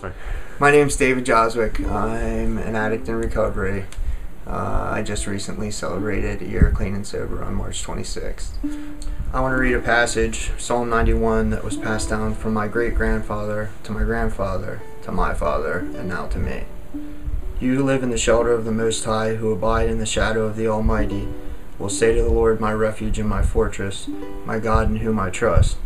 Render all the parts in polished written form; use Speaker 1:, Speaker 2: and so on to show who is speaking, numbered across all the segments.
Speaker 1: Sorry.
Speaker 2: My name's David Joswick. I'm an addict in recovery. I just recently celebrated a year clean and sober on March 26th. I want to read a passage, Psalm 91, that was passed down from my great-grandfather to my grandfather to my father and now to me. You who live in the shelter of the Most High, who abide in the shadow of the Almighty, will say to the Lord, my refuge and my fortress, my God in whom I trust.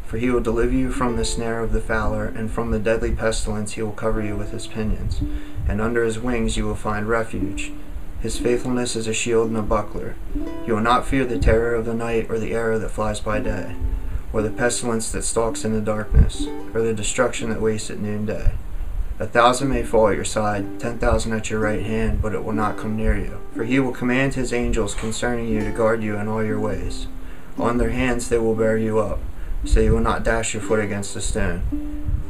Speaker 2: For he will deliver you from the snare of the fowler, and from the deadly pestilence he will cover you with his pinions. And under his wings you will find refuge. His faithfulness is a shield and a buckler. You will not fear the terror of the night, or the arrow that flies by day, or the pestilence that stalks in the darkness, or the destruction that wastes at noonday. 1,000 may fall at your side, 10,000 at your right hand, but it will not come near you. For he will command his angels concerning you to guard you in all your ways. On their hands they will bear you up, so you will not dash your foot against a stone.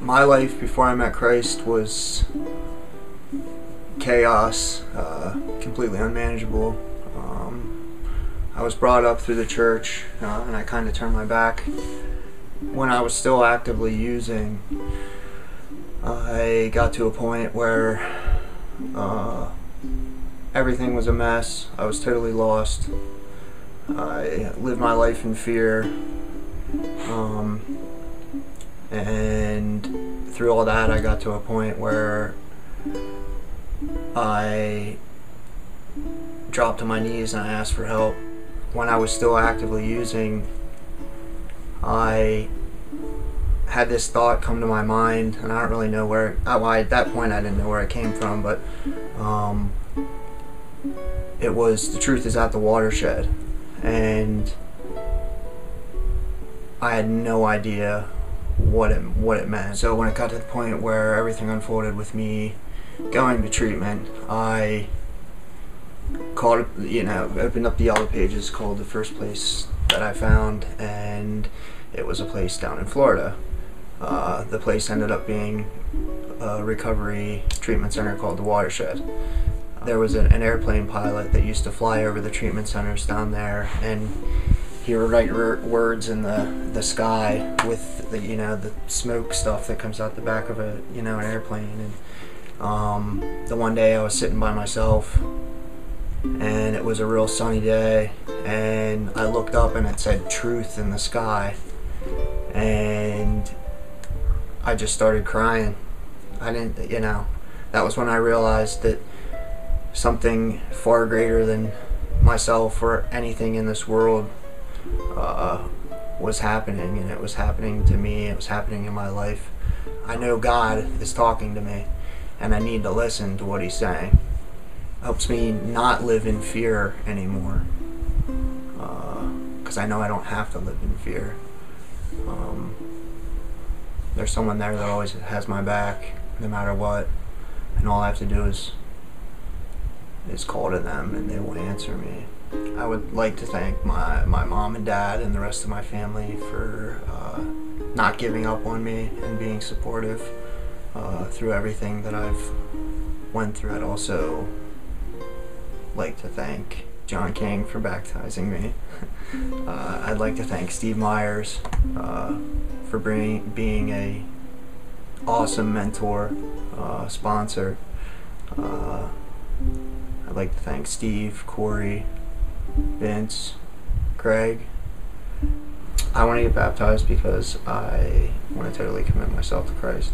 Speaker 2: My life before I met Christ was chaos, completely unmanageable. I was brought up through the church, and I kind of turned my back. When I was still actively using, I got to a point where everything was a mess. I was totally lost. I lived my life in fear. And through all that, I got to a point where I dropped to my knees and I asked for help. When I was still actively using, I had this thought come to my mind, and I don't really know where, at that point I didn't know where it came from, but it was, the truth is at the watershed, and I had no idea what it meant. So when it got to the point where everything unfolded with me going to treatment, I called, opened up the Yellow Pages, called the first place that I found, and it was a place down in Florida. The place ended up being a recovery treatment center called the Watershed. There was an airplane pilot that used to fly over the treatment centers down there, and he would write words in the sky with the smoke stuff that comes out the back of an airplane. And the one day I was sitting by myself, and it was a real sunny day, and I looked up and it said truth in the sky, and I just started crying. That was when I realized that something far greater than myself or anything in this world was happening, and it was happening to me, it was happening in my life. I know God is talking to me, and I need to listen to what he's saying. It helps me not live in fear anymore, because I know I don't have to live in fear. There's someone there that always has my back, no matter what, and all I have to do is call to them, and they will answer me. I would like to thank my mom and dad and the rest of my family for not giving up on me and being supportive through everything that I've went through. I'd also like to thank John King for baptizing me. I'd like to thank Steve Myers for being a awesome mentor, sponsor. I'd like to thank Steve, Corey, Vince, Craig. I want to get baptized because I want to totally commit myself to Christ.